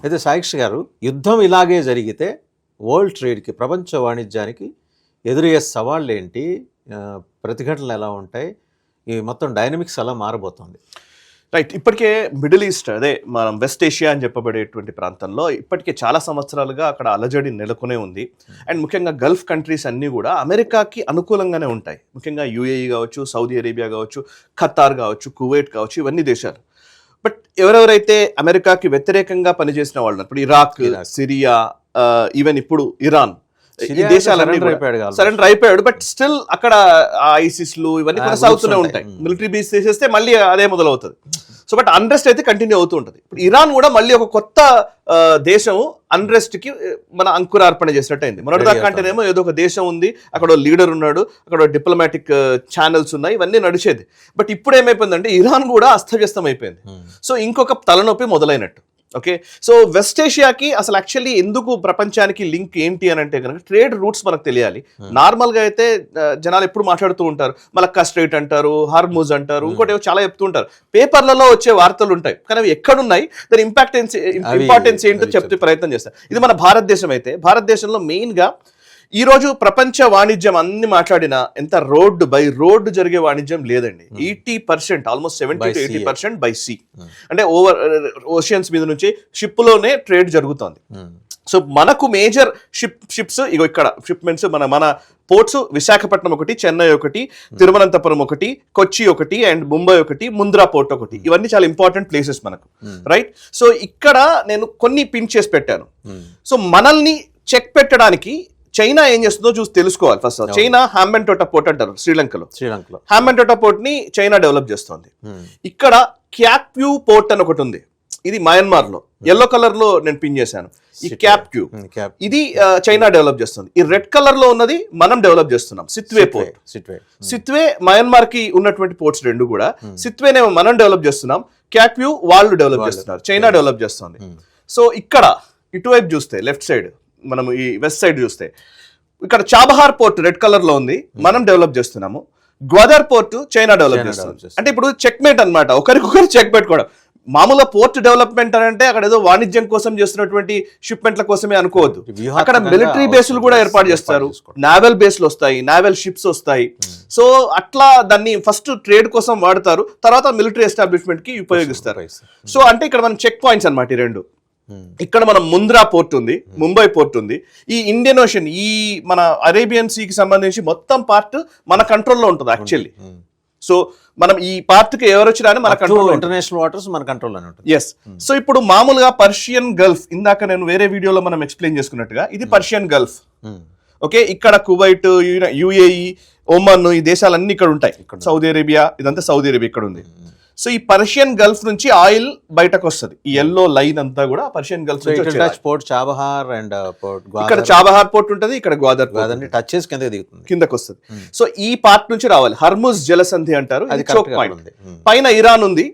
అయితే సాయిక్ష గారు, యుద్ధం ఇలాగే జరిగితే వరల్డ్ ట్రేడ్కి, ప్రపంచ వాణిజ్యానికి ఎదురయ్యే సవాళ్ళు ఏంటి, ప్రతిఘటనలు ఎలా ఉంటాయి, ఈ మొత్తం డైనమిక్స్ ఎలా మారబోతోంది? రైట్, ఇప్పటికే మిడిల్ ఈస్ట్, అదే మనం వెస్ట్ ఏషియా అని చెప్పబడేటువంటి ప్రాంతంలో ఇప్పటికే చాలా సంవత్సరాలుగా అక్కడ అలజడి నెలకొనే ఉంది. అండ్ ముఖ్యంగా గల్ఫ్ కంట్రీస్ అన్నీ కూడా అమెరికాకి అనుకూలంగానే ఉంటాయి. ముఖ్యంగా యూఏఈ కావచ్చు, సౌదీ అరేబియా కావచ్చు, ఖతార్ కావచ్చు, కువైట్ కావచ్చు, ఇవన్నీ దేశాలు. బట్ ఎవరెవరైతే అమెరికాకి వ్యతిరేకంగా పనిచేసిన వాళ్ళు, ఇప్పుడు ఇరాక్, సిరియా, ఈవెన్ ఇప్పుడు ఇరాన్, ఈ దేశాలన్నీ సరెండర్ అయిపోయాడు. బట్ స్టిల్ అక్కడ ఐసిస్లు ఇవన్నీ కొనసాగుతూనే ఉంటాయి. మిలిటరీ బేస్ చేసేస్తే మళ్ళీ అదే మొదలవుతుంది. సో బట్ అన్రెస్ట్ అయితే కంటిన్యూ అవుతూ ఉంటుంది. ఇప్పుడు ఇరాన్ కూడా మళ్ళీ ఒక కొత్త దేశం అన్రెస్ట్ కి మన అంకురార్పణ చేసినట్టు అయింది. మొన్నటిదాకా అంటేనేమో ఏదో ఒక దేశం ఉంది, అక్కడ లీడర్ ఉన్నాడు, అక్కడ డిప్లొమాటిక్ ఛానల్స్ ఉన్నాయి, ఇవన్నీ నడిచేది. బట్ ఇప్పుడు ఏమైపోయిందంటే ఇరాన్ కూడా అస్తవ్యస్తం అయిపోయింది. సో ఇంకొక తలనొప్పి మొదలైనట్టు. ఓకే, సో వెస్ట్ ఏషియాకి అసలు యాక్చువల్లీ ఎందుకు ప్రపంచానికి లింక్ ఏంటి అని అంటే కనుక ట్రేడ్ రూట్స్ మనకు తెలియాలి. నార్మల్గా అయితే జనాలు ఎప్పుడు మాట్లాడుతూ ఉంటారు, మలక్కా స్ట్రైట్ అంటారు, హార్మూజ్ అంటారు, ఇంకోటి చాలా చెప్తూ ఉంటారు. పేపర్లలో వచ్చే వార్తలు ఉంటాయి, కానీ అవి ఎక్కడున్నాయి, దాని ఇంపార్టెన్స్ ఏంటో చెప్తే ప్రయత్నం చేస్తారు. ఇది మన భారతదేశం అయితే, భారతదేశంలో మెయిన్గా ఈరోజు ప్రపంచ వాణిజ్యం అన్ని మాట్లాడినా ఎంత రోడ్డు బై రోడ్డు జరిగే వాణిజ్యం లేదండి. 80%, ఆల్మోస్ట్ 70 to 80% బై సీ, అంటే ఓవర్ ఓషియన్స్ మీద నుంచి షిప్లోనే ట్రేడ్ జరుగుతోంది. సో మనకు మేజర్ షిప్స్ ఇగో ఇక్కడ షిప్మెంట్స్ మన పోర్ట్స్ విశాఖపట్నం ఒకటి, చెన్నై ఒకటి, తిరువనంతపురం ఒకటి, కొచ్చి ఒకటి, అండ్ ముంబై ఒకటి, ముంద్రా పోర్ట్ ఒకటి, ఇవన్నీ చాలా ఇంపార్టెంట్ ప్లేసెస్ మనకు, రైట్? సో ఇక్కడ నేను కొన్ని పిన్ చేసి పెట్టాను. సో మనల్ని చెక్ పెట్టడానికి చైనా ఏం చేస్తుందో చూసి తెలుసుకోవాలి. ఫస్ట్ చైనా హాంబెన్టోటా పోర్ట్ అంటారు శ్రీలంకలో హాంబెన్టోటా పోర్ట్ ని చైనా డెవలప్ చేస్తోంది. ఇక్కడ క్యాప్యూ పోర్ట్ అని ఒకటి ఉంది, ఇది మయన్మార్ లో, ఎల్లో కలర్ లో నేను పిన్ చేశాను. ఈ క్యాప్యూ ఇది చైనా డెవలప్ చేస్తుంది. ఈ రెడ్ కలర్ లో ఉన్నది మనం డెవలప్ చేస్తున్నాం, సిత్వే పోర్ట్. సిత్వే మయన్మార్ కి ఉన్నటువంటి పోర్ట్స్ రెండు కూడా. సిత్వేనే మనం డెవలప్ చేస్తున్నాం, క్యాప్యూ వాళ్ళు డెవలప్ చేస్తున్నారు, చైనా డెవలప్ చేస్తుంది. సో ఇక్కడ ఇటువైపు చూస్తే లెఫ్ట్ సైడ్, మనం ఈ వెస్ట్ సైడ్ చూస్తే ఇక్కడ చాబహార్ పోర్ట్ రెడ్ కలర్ లో ఉంది, మనం డెవలప్ చేస్తున్నాము. గ్వాదర్ పోర్ట్ చైనా డెవలప్ చేస్తుంది. అంటే ఇప్పుడు చెక్మేట్ అన్నమాట, ఒకరికొకరు చెక్ పెట్టుకోవడం. మామూలుగా పోర్ట్ డెవలప్మెంట్ అని అంటే అక్కడ ఏదో వాణిజ్యం కోసం చేస్తున్నటువంటి షిప్మెంట్ల కోసమే అనుకోవద్దు. అక్కడ మిలిటరీ బేస్లు కూడా ఏర్పాటు చేస్తారు, నావల్ బేస్లు వస్తాయి, నావల్ షిప్స్ వస్తాయి. సో అట్లా దాన్ని ఫస్ట్ ట్రేడ్ కోసం వాడతారు, తర్వాత మిలిటరీ ఎస్టాబ్లిష్మెంట్ కి ఉపయోగిస్తారు. సో అంటే ఇక్కడ మనం చెక్ పాయింట్స్ అన్నమాట ఈ రెండు. ఇక్కడ మనం ముంద్రా పోర్ట్ ఉంది, ముంబై పోర్ట్ ఉంది. ఈ ఇండియన్ ఓషన్, ఈ మన అరేబియన్ సీకి సంబంధించి మొత్తం పార్ట్ మన కంట్రోల్లో ఉంటుంది యాక్చువల్లీ. సో మనం ఈ పార్ట్ కి ఎవరు వచ్చినా మన కంట్రోల్, ఇంటర్నేషనల్ వాటర్స్ మన కంట్రోల్ ఉంటుంది. ఎస్. సో ఇప్పుడు మామూలుగా పర్షియన్ గల్ఫ్, ఇందాక నేను వేరే వీడియోలో మనం ఎక్స్ప్లెయిన్ చేసుకున్నట్టుగా ఇది పర్షియన్ గల్ఫ్. ఓకే, ఇక్కడ కువైట్, యుఏఈ, ఒమన్, ఈ దేశాలన్నీ ఇక్కడ ఉంటాయి. సౌదీ అరేబియా, ఇదంతా సౌదీ అరేబియా ఇక్కడ ఉంది. సో ఈ పర్షియన్ గల్ఫ్ నుంచి ఆయిల్ బయటకు వస్తుంది. ఈ ఎల్లో లైన్ అంతా కూడా పర్షియన్ గల్ఫ్ నుంచి పోర్ట్ చాబహార్ అండ్ ఇక్కడ చాబహార్ పోర్ట్ ఉంటుంది, ఇక్కడ గ్వాదర్ టచ్ చేసి కిందకి వస్తుంది. సో ఈ పార్ట్ నుంచి రావాలి. హర్ముజ్ జలసంధి అంటారు, అది చోక్ పాయింట్. పైన ఇరాన్ ఉంది.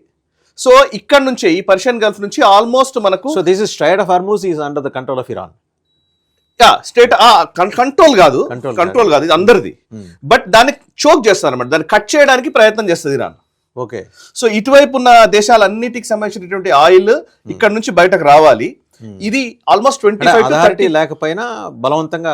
సో ఇక్కడ నుంచి ఈ పర్షియన్ గల్ఫ్ నుంచి ఆల్మోస్ట్ మనకు, so this is straight of Hormuz is under the control of Iran. State control కాదు, ఇది అందరిది. బట్ దాన్ని చోక్ చేస్తారు అన్నమాట, దాన్ని కట్ చేయడానికి ప్రయత్నం చేస్తుంది ఇరాన్. ఓకే, సో ఇటువైపు ఉన్న దేశాలన్నిటికి సంబంధించినటువంటి ఆయిల్ ఇక్కడ నుంచి బయటకు రావాలి. ఇది ఆల్మోస్ట్ 25 to 30 లేకపోయినా బలవంతంగా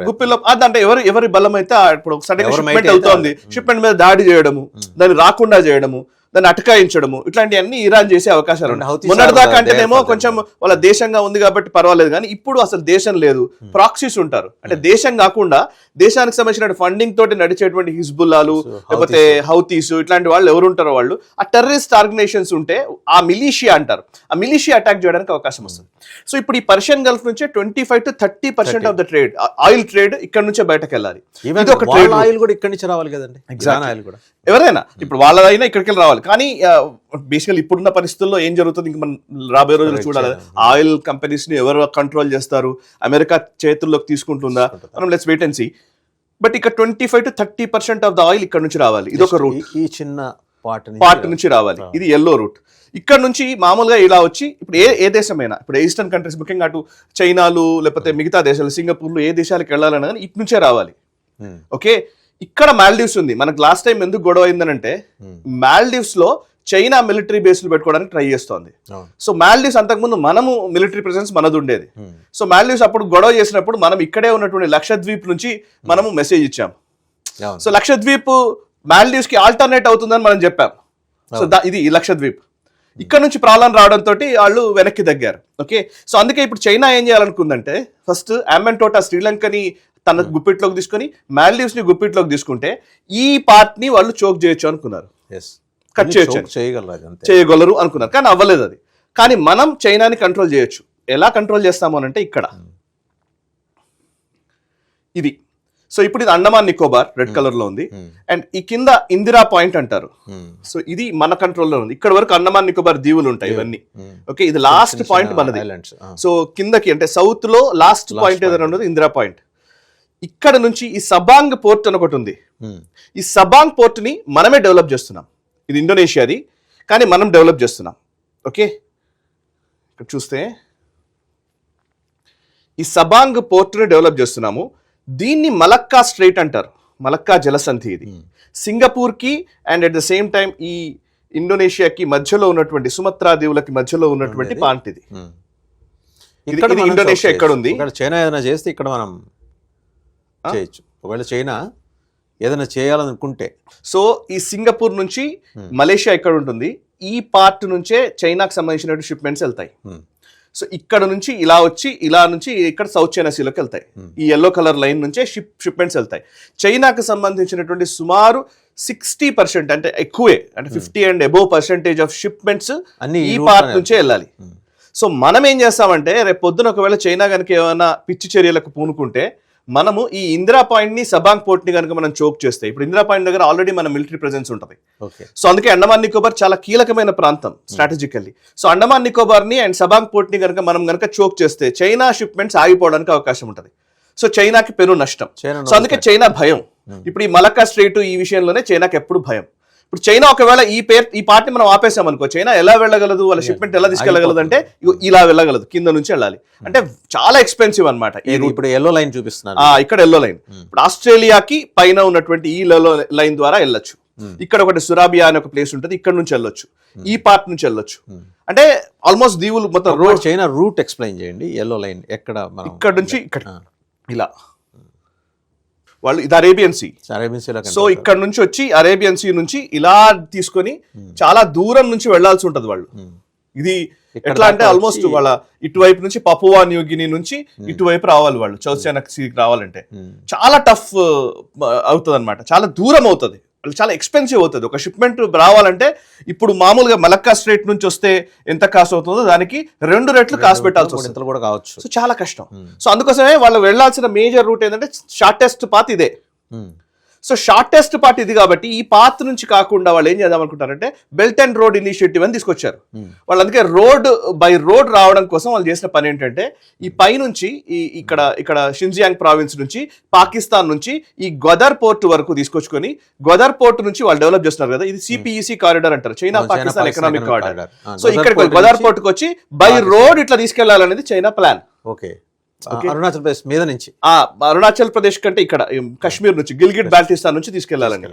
గుప్పిలో అంటే ఎవరి బలం అయితే ఇప్పుడు షిప్మెంట్ అవుతోంది, షిప్మెంట్ మీద దాడి చేయడము, దాన్ని రాకుండా చేయడము, దాన్ని అటకాయించడము, ఇట్లాంటివన్నీ ఇరాన్ చేసే అవకాశాలు ఉన్నాయి. మొన్నటిదాకా అంటేనేమో కొంచెం వాళ్ళ దేశంగా ఉంది కాబట్టి పర్వాలేదు, కానీ ఇప్పుడు అసలు దేశం లేదు, ప్రాక్సీస్ ఉంటారు. అంటే దేశం కాకుండా దేశానికి సంబంధించిన ఫండింగ్ తోటి నడిచేటువంటి హిజ్బుల్లాలు, లేకపోతే హౌతీస్, ఇట్లాంటి వాళ్ళు ఎవరు ఉంటారో వాళ్ళు, ఆ టెర్రరిస్ట్ ఆర్గనైజేషన్స్ ఉంటే ఆ మిలీషియా అంటారు, ఆ మిలీషియా అటాక్ చేయడానికి అవకాశం వస్తుంది. సో ఇప్పుడు ఈ పర్షియన్ గల్ఫ్ నుంచే 25 to 30% of the trade, oil trade ఇక్కడ నుంచే బయటకు వెళ్ళాలి. ఇది ఒక ట్రేడ్. ఆయిల్ కూడా ఇక్కడ నుంచి రావాలి కదండి, ఆయిల్ కూడా ఎవరైనా ఇప్పుడు వాళ్ళదైనా ఇక్కడికి రావాలి. కానీ బేసికల్ ఇప్పుడున్న పరిస్థితుల్లో ఏం జరుగుతుంది ఇంక మనం రాబోయే రోజుల్లో చూడాలి. ఆయిల్ కంపెనీస్ ని ఎవరు కంట్రోల్ చేస్తారు, అమెరికా చేతుల్లోకి తీసుకుంటుందా, మనం let's wait and see. But ఇక్కడ 25 to 30% ఆఫ్ ద ఆయిల్ ఇక్కడ నుంచి రావాలి. ఇది ఒక రూట్, ఈ చిన్న పార్ట్ నుంచి రావాలి. ఇది ఎల్లో రూట్. ఇక్కడ నుంచి మామూలుగా ఇలా వచ్చి ఇప్పుడు ఏ దేశమైనా, ఇప్పుడు ఈస్టర్న్ కంట్రీస్ ముఖ్యంగా అటు చైనాలు, లేకపోతే మిగతా దేశాలు, సింగపూర్లు, ఏ దేశాలకు వెళ్ళాలన్నా కానీ ఇటు నుంచే రావాలి. ఓకే, ఇక్కడ మాల్దీవ్స్ ఉంది. మనకు లాస్ట్ టైం ఎందుకు గొడవ అయిందనంటే మాల్దీవ్స్ లో చైనా మిలిటరీ బేస్లు పెట్టుకోవడానికి ట్రై చేస్తోంది. సో మాల్దీవ్స్ అంతకుముందు మనము మిలిటరీ ప్రెసెన్స్ మనది ఉండేది. సో మాల్దీవ్స్ అప్పుడు గొడవ చేసినప్పుడు మనం ఇక్కడే ఉన్నటువంటి లక్షద్వీప్ నుంచి మనము మెసేజ్ ఇచ్చాం. సో లక్షద్వీప్ మాల్దీవ్స్ కి ఆల్టర్నేట్ అవుతుందని మనం చెప్పాం. సో ఇది లక్షద్వీప్. ఇక్కడ నుంచి ప్రాబ్లం రావడంతో వాళ్ళు వెనక్కి తగ్గారు. ఓకే, సో అందుకే ఇప్పుడు చైనా ఏం చేయాలనుకుందంటే ఫస్ట్ ఆమెంటోటా శ్రీలంకని తన గుప్పిట్లోకి తీసుకొని మాల్దీవ్స్ ని గుప్పిట్లోకి తీసుకుంటే ఈ పార్ట్ ని వాళ్ళు చోక్ చేయొచ్చు అనుకున్నారు, కట్ చేయగలరు అనుకున్నారు. కానీ అవ్వలేదు అది. కానీ మనం చైనాని కంట్రోల్ చేయొచ్చు. ఎలా కంట్రోల్ చేస్తాము అని అంటే ఇక్కడ ఇది. సో ఇప్పుడు ఇది అండమాన్ నికోబార్ రెడ్ కలర్ లో ఉంది, అండ్ ఈ కింద ఇందిరా పాయింట్ అంటారు. సో ఇది మన కంట్రోల్లో ఉంది. ఇక్కడ వరకు అండమాన్ నికోబార్ దీవులు ఉంటాయి ఇవన్నీ. ఓకే, ఇది లాస్ట్ పాయింట్ మనది. సో కిందకి అంటే సౌత్ లో లాస్ట్ పాయింట్ ఏదైనా ఉన్నది ఇందిరా పాయింట్. ఇక్కడ నుంచి ఈ సబాంగ్ పోర్ట్ అని ఒకటి ఉంది. ఈ సబాంగ్ పోర్ట్ ని మనమే డెవలప్ చేస్తున్నాం. ఇది ఇండోనేషియాది, కానీ మనం డెవలప్ చేస్తున్నాం. ఓకే, ఇక్కడ చూస్తే ఈ సబాంగ్ పోర్ట్ ని డెవలప్ చేస్తున్నాము. దీన్ని మలక్కా స్ట్రైట్ అంటారు, మలక్కా జలసంధి. ఇది సింగపూర్ కి and at the same time ఈ ఇండోనేషియాకి మధ్యలో ఉన్నటువంటి సుమత్రా దీవులకి మధ్యలో ఉన్నటువంటి పాయింట్ ఇది. ఇది ఇండోనేషియా ఎక్కడ ఉంది. చైనా ఏదైనా చేస్తే ఇక్కడ మనం చేయొచ్చు. ఒకవేళ చైనా ఏదైనా చేయాలనుకుంటే. సో ఈ సింగపూర్ నుంచి మలేషియా ఎక్కడ ఉంటుంది, ఈ పార్ట్ నుంచే చైనాకి సంబంధించిన షిప్మెంట్స్ వెళ్తాయి. సో ఇక్కడ నుంచి ఇలా వచ్చి ఇలా నుంచి ఇక్కడ సౌత్ చైనా సీలోకి వెళ్తాయి. ఈ ఎల్లో కలర్ లైన్ నుంచే షిప్మెంట్స్ వెళ్తాయి. చైనాకి సంబంధించినటువంటి సుమారు 60% అంటే ఎక్కువే, అంటే 50 and above% ఆఫ్ షిప్మెంట్స్ ఈ పార్ట్ నుంచే వెళ్ళాలి. సో మనం ఏం చేస్తామంటే రేపు పొద్దున ఒకవేళ చైనా కనుక ఏమైనా పిచ్చి చర్యలకు పూనుకుంటే మనము ఈ ఇందిరా పాయింట్ ని సబాంగ్ పోర్ట్ ని కనుక మనం చోక్ చేస్తే, ఇప్పుడు ఇందిరా పాయింట్ దగ్గర ఆల్రెడీ మన మిలిటరీ ప్రెజెన్స్ ఉంటుంది. సో అందుకే అండమాన్ నికోబార్ చాలా కీలకమైన ప్రాంతం స్ట్రాటజికల్లీ. సో అండమాన్ నికోబార్ ని అండ్ సబాంగ్ పోర్ట్ ని మనం కనుక చోక్ చేస్తే చైనా షిప్మెంట్స్ ఆగిపోవడానికి అవకాశం ఉంటుంది. సో చైనాకి పెను నష్టం. సో అందుకే చైనా భయం. ఇప్పుడు ఈ మలక్కా స్ట్రైట్ ఈ విషయంలోనే చైనాకి ఎప్పుడు భయం. ఇప్పుడు చైనా ఒకవేళ ఈ పార్ట్ ని మనం ఆపేసాం అనుకో, చైనా ఎలా వెళ్ళగలదు, వాళ్ళ షిప్మెంట్ ఎలా తీసుకెళ్ళగలదు అంటే ఇలా వెళ్ళగలదు, కింద నుంచి వెళ్ళాలి. అంటే చాలా ఎక్స్పెన్సివ్ అనమాట. ఇప్పుడు ఎల్లో లైన్ చూపిస్తున్నారు, ఇక్కడ ఎల్లో లైన్. ఇప్పుడు ఆస్ట్రేలియాకి పైన ఉన్నటువంటి ఈ ఎల్లో లైన్ ద్వారా వెళ్ళొచ్చు. ఇక్కడ ఒకటి సురాబియా అనే ఒక ప్లేస్ ఉంటుంది, ఇక్కడ నుంచి వెళ్ళొచ్చు, ఈ పార్ట్ నుంచి వెళ్ళొచ్చు. అంటే ఆల్మోస్ట్ దీవులు మొత్తం రోడ్. చైనా రూట్ ఎక్స్ప్లెయిన్ చేయండి. ఎల్లో లైన్ ఎక్కడ, ఇక్కడ నుంచి ఇక్కడ ఇలా వాళ్ళు, ఇది అరేబియన్ సీ. సో ఇక్కడ నుంచి వచ్చి అరేబియన్ సీ నుంచి ఇలా తీసుకొని చాలా దూరం నుంచి వెళ్లాల్సి ఉంటది వాళ్ళు. ఇది ఎట్లా అంటే ఆల్మోస్ట్ వాళ్ళ ఇటువైపు నుంచి పపువా న్యూ గిని నుంచి ఇటువైపు రావాలి వాళ్ళు, సౌత్ చైనా సీకి రావాలంటే చాలా టఫ్ అవుతుంది అనమాట. చాలా దూరం అవుతుంది, చాలా ఎక్స్పెన్సివ్ అవుతుంది. ఒక షిప్మెంట్ రావాలంటే ఇప్పుడు మామూలుగా మలక్కా స్ట్రైట్ నుంచి వస్తే ఎంత కాస్ట్ అవుతుందో దానికి 2 రెట్లు కాస్ట్ పెట్టాల్సి వస్తుంది కూడా కావచ్చు. సో చాలా కష్టం. సో అందుకోసమే వాళ్ళు వెళ్లాల్సిన మేజర్ రూట్ ఏంటంటే షార్టెస్ట్ పాత్ ఇదే. సో షార్టెస్ట్ పార్ట్ ఇది కాబట్టి ఈ పాత్ నుంచి కాకుండా వాళ్ళు ఏం చేద్దాం అనుకుంటారంటే బెల్ట్ అండ్ రోడ్ ఇనిషియేటివ్ అని తీసుకొచ్చారు వాళ్ళు. అందుకే రోడ్ బై రోడ్ రావడం కోసం వాళ్ళు చేసిన పని ఏంటంటే ఈ పై నుంచి ఇక్కడ షింజియాంగ్ ప్రావిన్స్ నుంచి పాకిస్తాన్ నుంచి ఈ గ్వదర్ పోర్ట్ వరకు తీసుకొచ్చుకొని గ్వదర్ పోర్ట్ నుంచి వాళ్ళు డెవలప్ చేస్తున్నారు కదా, ఇది సిపిఈసి కారిడార్ అంటారు, China Pakistan economic corridor. So ఇక్కడ గ్వదర్ పోర్ట్ కి వచ్చి బై రోడ్ ఇట్లా తీసుకెళ్లాలనేది China plan. Okay, Arunachal Pradesh మీద నుంచి, అరుణాచల్ ప్రదేశ్ కంటే ఇక్కడ కాశ్మీర్ నుంచి గిల్గిట్ బాల్టిస్తాన్ నుంచి తీసుకెళ్లాలని.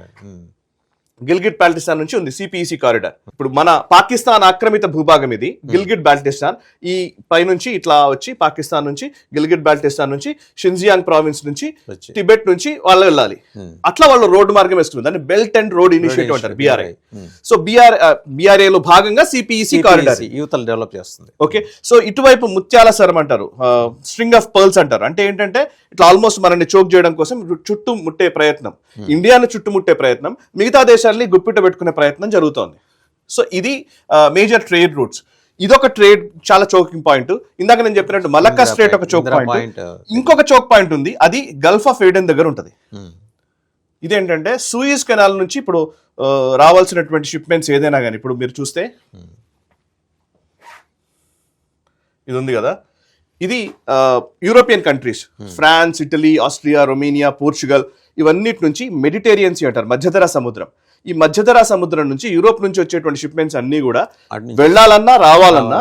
గిల్గిట్ బాల్టిస్తాన్ నుంచి ఉంది సిపిఈసి కారిడార్. ఇప్పుడు మన పాకిస్తాన్ ఆక్రమిత భూభాగం ఇది గిల్గిట్ బాల్టిస్తాన్. ఈ పై నుంచి ఇట్లా వచ్చి పాకిస్తాన్ నుంచి గిల్గిట్ బాల్టిస్తాన్ నుంచి షింజియాంగ్ ప్రావిన్స్ నుంచి టిబెట్ నుంచి వాళ్ళు వెళ్ళాలి. అట్లా వాళ్ళు రోడ్డు మార్గం వేసుకున్నారు, దాన్ని బెల్ట్ అండ్ రోడ్ ఇనిషియేటివ్ అంటారు, బిఆర్ఐ. సో బిఆర్ఐ లో భాగంగా సిపిఈసి కారిడార్ యూత్ డెవలప్ చేస్తుంది. ఓకే, సో ఇటువైపు ముత్యాల సరం అంటారు, స్ట్రింగ్ ఆఫ్ పర్ల్స్ అంటారు. అంటే ఏంటంటే ఇట్లా ఆల్మోస్ట్ మనల్ని చోక్ చేయడం కోసం చుట్టూ ముట్టే ప్రయత్నం, ఇండియాను చుట్టుముట్టే ప్రయత్నం, మిగతా దేశాలని గుప్పిట పెట్టుకునే ప్రయత్నం జరుగుతోంది. సో ఇది మేజర్ ట్రేడ్ రూట్స్. ఇదొక ట్రేడ్ చాలా చోకింగ్ పాయింట్. ఇందాక నేను చెప్పినట్టు మలక్కా స్ట్రైట్ ఒక చోక్ పాయింట్, ఇంకొక చోక్ పాయింట్ ఉంది, అది గల్ఫ్ ఆఫ్ ఏడెన్ దగ్గర ఉంటుంది. ఇదేంటంటే సూయిజ్ కెనాల్ నుంచి ఇప్పుడు రావాల్సినటువంటి షిప్మెంట్స్ ఏదైనా కానీ ఇప్పుడు మీరు చూస్తే ఇది ఉంది కదా, ఇది European countries France, Italy, Austria, Romania, Portugal ఇవన్నిటి నుంచి మెడిటేరియన్ సీ అంటారు, మధ్యధరా సముద్రం. ఈ మధ్యధరా సముద్రం నుంచి యూరోప్ నుంచి వచ్చేటువంటి షిప్మెంట్స్ అన్ని కూడా వెళ్ళాలన్నా రావాలన్నా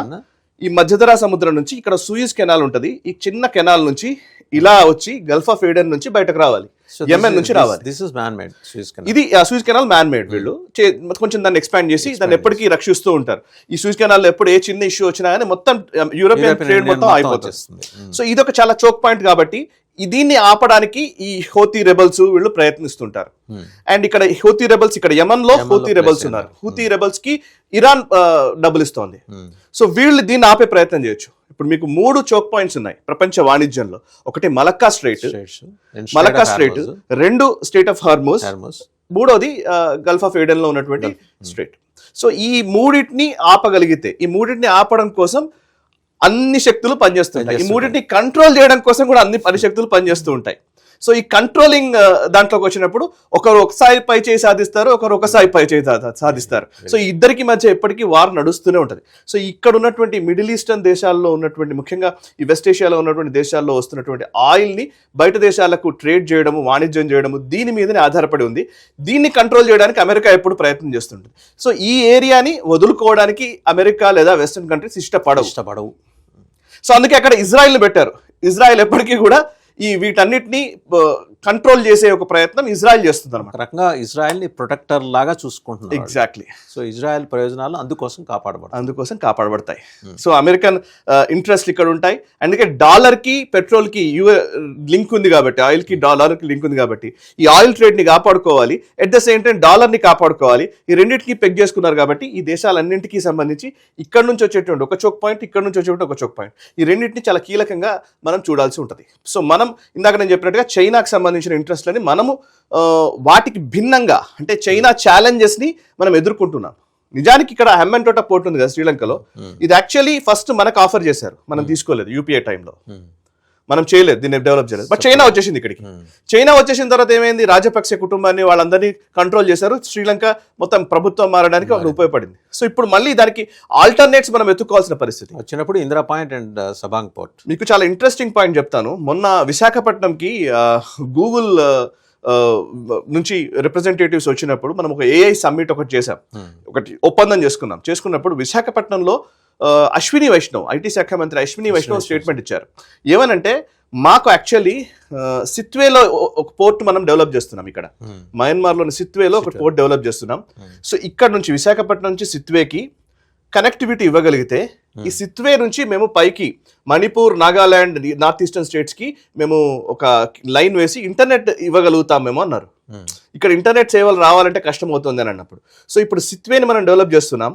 ఈ మధ్యధరా సముద్రం నుంచి ఇక్కడ సూయిజ్ కెనాల్ ఉంటుంది, ఈ చిన్న కెనాల్ నుంచి ఇలా వచ్చి గల్ఫ్ ఆఫ్ ఏడెన్ నుంచి బయటకు రావాలి. యెమెన్ నుంచి రావాలి. This is man made Suisse canal. ఇది సూయిజ్ కెనాల్ మ్యాన్ మేడ్. వీళ్ళు కొంచెం దాన్ని ఎక్స్పాండ్ చేసి దాన్ని ఎప్పటికీ రక్షిస్తూ ఉంటారు. ఈ సూయిజ్ కెనాల్ లో ఎప్పుడు ఏ చిన్న ఇష్యూ వచ్చినా కానీ మొత్తం యూరోపియన్ ట్రేడ్ మొత్తం అయిపోతుంది. సో ఇది ఒక చాలా చోక్ పాయింట్ కాబట్టి దీన్ని ఆపడానికి ఈ హూతీ రెబల్స్ వీళ్ళు ప్రయత్నిస్తుంటారు. అండ్ ఇక్కడ హూతీ రెబల్స్, ఇక్కడ యెమెన్ లో హూతీ రెబల్స్ ఉన్నారు. హూతీ రెబల్స్ కి ఇరాన్ డబ్బులు ఇస్తోంది. సో వీళ్ళు దీన్ని ఆపే ప్రయత్నం చేయొచ్చు. ఇప్పుడు మీకు 3 చోక్ పాయింట్స్ ఉన్నాయి ప్రపంచ వాణిజ్యంలో. ఒకటి Malacca straight, 2 state of Hormuz, 3 Gulf of Aiden లో ఉన్నటువంటి స్ట్రైట్. సో ఈ మూడింటిని ఆపగలిగితే, ఈ మూడింటిని ఆపడం కోసం అన్ని శక్తులు పనిచేస్తుంటాయి. ఈ మూడింటిని కంట్రోల్ చేయడం కోసం కూడా అన్ని శక్తులు పనిచేస్తూ ఉంటాయి. సో ఈ కంట్రోలింగ్ దాంట్లోకి వచ్చినప్పుడు ఒకరు ఒకసారి పై చేయి సాధిస్తారు, ఒకరు ఒకసారి పై చేయి సాధిస్తారు. సో ఈ ఇద్దరికి మధ్య ఎప్పటికీ వార్ నడుస్తూనే ఉంటుంది. సో ఇక్కడ ఉన్నటువంటి మిడిల్ ఈస్టర్న్ దేశాల్లో ఉన్నటువంటి, ముఖ్యంగా ఈ వెస్ట్ ఏషియాలో ఉన్నటువంటి దేశాల్లో వస్తున్నటువంటి ఆయిల్ని బయట దేశాలకు ట్రేడ్ చేయడము, వాణిజ్యం చేయడము దీని మీదనే ఆధారపడి ఉంది. దీన్ని కంట్రోల్ చేయడానికి అమెరికా ఎప్పుడు ప్రయత్నం చేస్తుంటుంది. సో ఈ ఏరియాని వదులుకోవడానికి అమెరికా లేదా వెస్టర్న్ కంట్రీస్ ఇష్టపడవు. సో అందుకే అక్కడ ఇజ్రాయెల్ని పెట్టారు. ఇజ్రాయెల్ ఎప్పటికీ కూడా ఈ వీటన్నిటిని కంట్రోల్ చేసే ఒక ప్రయత్నం ఇజ్రాయెల్ చేస్తుంది అనమాట. రకంగా ఇజ్రాయెల్ ని ప్రొటెక్టర్ లాగా చూసుకుంటున్నారు. ఎగ్జాక్ట్లీ. సో ఇజ్రాయెల్ ప్రయోజనాలు అందుకోసం కాపాడబడతాయి. సో అమెరికన్ ఇంట్రెస్ట్ ఇక్కడ ఉంటాయి. అందుకే డాలర్ కి పెట్రోల్ కి లింక్ ఉంది కాబట్టి, ఆయిల్ కి డాలర్ కి లింక్ ఉంది కాబట్టి ఈ ఆయిల్ ట్రేడ్ ని కాపాడుకోవాలి, at the same time dollar ని కాపాడుకోవాలి. ఈ రెండింటికి పెగ్ చేసుకున్నారు కాబట్టి ఈ దేశాలన్నింటికి సంబంధించి ఇక్కడ నుంచి వచ్చేటువంటి ఒక చోక్ పాయింట్, ఇక్కడ నుంచి వచ్చేటువంటి ఒక చోక్ పాయింట్, ఈ రెండింటిని చాలా కీలకంగా మనం చూడాల్సి ఉంటుంది. సో మనం ఇందాక నేను చెప్పినట్టుగా చైనాకి సంబంధించిన ఇంట్రెస్ట్లని మనము వాటికి భిన్నంగా, అంటే చైనా ఛాలెంజెస్ ని మనం ఎదుర్కొంటున్నాం. నిజానికి ఇక్కడ హెమ్మెంటోటా పోర్ట్ ఉంది కదా శ్రీలంకలో, ఇది యాక్చువల్లీ ఫస్ట్ మనకు ఆఫర్ చేశారు, మనం తీసుకోలేదు. యూపీఏ టైంలో మనం చేయలేదు, దీన్ని డెవలప్ చేయలేదు. బట్ చైనా వచ్చేసింది ఇక్కడికి. చైనా వచ్చేసిన తర్వాత ఏమైంది, రాజపక్సే కుటుంబాన్ని వాళ్ళందరినీ కంట్రోల్ చేశారు. శ్రీలంక మొత్తం ప్రభుత్వం మారడానికి ఒక ఉపయోగపడింది. సో ఇప్పుడు మళ్ళీ దానికి ఆల్టర్నేట్స్ మనం ఎత్తుకోవాల్సిన పరిస్థితి వచ్చినప్పుడు Indira point and Sabang port. మీకు చాలా ఇంట్రెస్టింగ్ పాయింట్ చెప్తాను. మొన్న విశాఖపట్నంకి గూగుల్ నుంచి రిప్రజెంటేటివ్స్ వచ్చినప్పుడు మనం ఒక ఏఐ సమ్మిట్ ఒకటి చేసాం, ఒకటి ఒప్పందం చేసుకున్నప్పుడు విశాఖపట్నంలో అశ్విని వైష్ణవ్, ఐటీ శాఖ మంత్రి అశ్విని వైష్ణవ్ స్టేట్మెంట్ ఇచ్చారు. ఏమనంటే, మాకు యాక్చువల్లీ సిత్వేలో ఒక పోర్ట్ మనం డెవలప్ చేస్తున్నాం. ఇక్కడ మయన్మార్లోని సిత్వేలో ఒక పోర్ట్ డెవలప్ చేస్తున్నాం. సో ఇక్కడ నుంచి విశాఖపట్నం నుంచి సిత్వేకి కనెక్టివిటీ ఇవ్వగలిగితే, ఈ సిత్వే నుంచి మేము పైకి Manipur, Nagaland, north eastern states కి మేము ఒక లైన్ వేసి ఇంటర్నెట్ ఇవ్వగలుగుతాం మేము అన్నారు. ఇక్కడ ఇంటర్నెట్ సేవలు రావాలంటే కష్టం అవుతుంది అని అన్నప్పుడు, సో ఇప్పుడు సిత్వేని మనం డెవలప్ చేస్తున్నాం.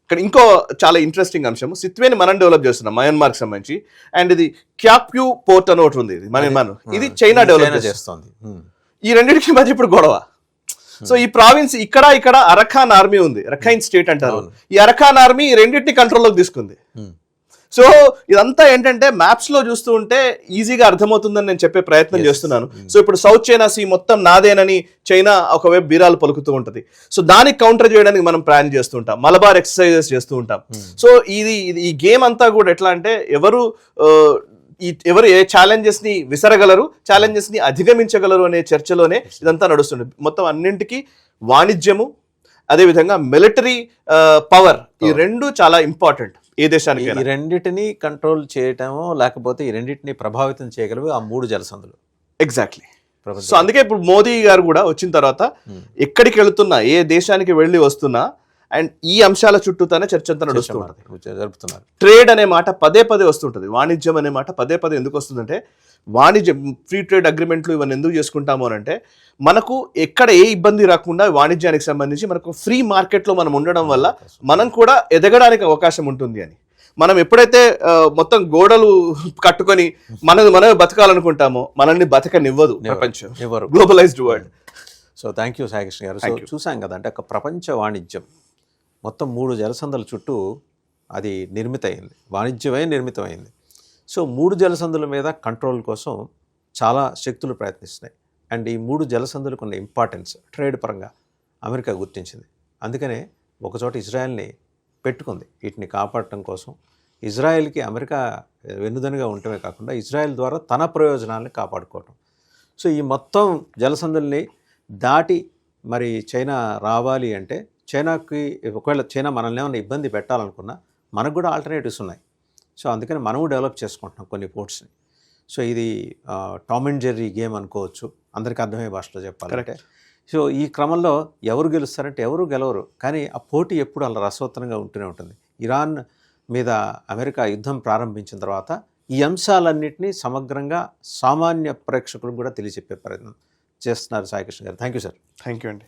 ఇక్కడ ఇంకో చాలా ఇంట్రెస్టింగ్ అంశం, సిత్వేని మనం డెవలప్ చేస్తున్నాం మయన్మార్కి సంబంధించి. అండ్ ఇది క్యాప్యూ పోర్ట్ అని ఒకటి ఉంది, ఇది చైనా డెవలప్ చేస్తుంది. ఈ రెండింటికి మధ్య ఇప్పుడు గొడవ. సో ఈ ప్రావిన్స్ ఇక్కడ అరఖాన్ ఆర్మీ ఉంది, రఖైన్ స్టేట్ అంటారు. ఈ అరఖాన్ ఆర్మీ ఈ రెండింటిని కంట్రోల్లోకి తీసుకుంది. సో ఇదంతా ఏంటంటే మ్యాప్స్ లో చూస్తూ ఉంటే ఈజీగా అర్థమవుతుందని నేను చెప్పే ప్రయత్నం చేస్తున్నాను. సో ఇప్పుడు సౌత్ చైనా సీ మొత్తం నాదేనని చైనా ఒకవైపు బీరాలు పలుకుతూ ఉంటది. సో దానికి కౌంటర్ చేయడానికి మనం ప్లాన్ చేస్తూ ఉంటాం, మలబార్ ఎక్సర్సైజెస్ చేస్తూ ఉంటాం. సో ఈ గేమ్ అంతా కూడా ఎట్లా అంటే, ఎవరు ఏ ఛాలెంజెస్ ని విసరగలరు, ఛాలెంజెస్ ని అధిగమించగలరు అనే చర్చలోనే ఇదంతా నడుస్తుంది. మొత్తం అన్నింటికి వాణిజ్యము, అదేవిధంగా మిలిటరీ పవర్, ఈ రెండు చాలా ఇంపార్టెంట్ ఏ దేశానికి. ఈ రెండింటిని కంట్రోల్ చేయటమో లేకపోతే ఈ రెండింటిని ప్రభావితం చేయగలవు ఆ 3 జలసంధులు. ఎగ్జాక్ట్లీ. సో అందుకే ఇప్పుడు మోదీ గారు కూడా వచ్చిన తర్వాత ఎక్కడికి వెళుతున్నా, ఏ దేశానికి వెళ్ళి వస్తున్నా, అండ్ ఈ అంశాల చుట్టూతానే చర్చ అంతా జరుపుతున్నారు. ట్రేడ్ అనే మాట పదే వస్తుంటుంది, వాణిజ్యం అనే మాట పదే ఎందుకు వస్తుందంటే, వాణిజ్యం, ఫ్రీ ట్రేడ్ అగ్రిమెంట్లు ఇవన్నీ ఎందుకు చేసుకుంటాము అని అంటే, మనకు ఎక్కడ ఏ ఇబ్బంది రాకుండా వాణిజ్యానికి సంబంధించి మనకు ఫ్రీ మార్కెట్లో మనం ఉండడం వల్ల మనం కూడా ఎదగడానికి అవకాశం ఉంటుంది అని. మనం ఎప్పుడైతే మొత్తం గోడలు కట్టుకొని మనమే బతకాలనుకుంటామో మనల్ని బతకనివ్వదు ప్రపంచం, globalised world. So thank you Sai Krishna గారు. సో చూసాం కదా, అంటే ఒక ప్రపంచ వాణిజ్యం మొత్తం 3 జలసంధుల చుట్టూ అది నిర్మితమైంది, వాణిజ్యమే నిర్మితమైంది. సో 3 జలసంధుల మీద కంట్రోల్ కోసం చాలా శక్తులు ప్రయత్నిస్తున్నాయి. అండ్ ఈ 3 జలసంధులకు ఉన్న ఇంపార్టెన్స్ ట్రేడ్ పరంగా అమెరికా గుర్తించింది. అందుకనే ఒకచోట ఇజ్రాయెల్ని పెట్టుకుంది వీటిని కాపాడటం కోసం. ఇజ్రాయెల్కి అమెరికా వెన్నుదనుగా ఉండటమే కాకుండా ఇజ్రాయెల్ ద్వారా తన ప్రయోజనాలను కాపాడుకోవటం. సో ఈ మొత్తం జలసంధుల్ని దాటి మరి చైనా రావాలి అంటే, చైనాకి ఒకవేళ చైనా మనల్ని ఏమైనా ఇబ్బంది పెట్టాలనుకున్నా మనకు కూడా ఆల్టర్నేటివ్స్ ఉన్నాయి. సో అందుకని మనము డెవలప్ చేసుకుంటున్నాం కొన్ని పోర్ట్స్ని. సో ఇది టామ్ అండ్ జెర్రీ గేమ్ అనుకోవచ్చు, అందరికీ అర్థమయ్యే భాషలో చెప్పాలంటే. సో ఈ క్రమంలో ఎవరు గెలుస్తారంటే ఎవరు గెలవరు, కానీ ఆ పోటీ ఎప్పుడు అలా రసవత్తరంగా ఉంటూనే ఉంటుంది. ఇరాన్ మీద అమెరికా యుద్ధం ప్రారంభించిన తర్వాత ఈ అంశాలన్నింటినీ సమగ్రంగా సామాన్య ప్రేక్షకులకు కూడా తెలియచెప్పే ప్రయత్నం చేస్తున్నారు సాయికృష్ణ గారు. Thank you sir. Thank you అండి.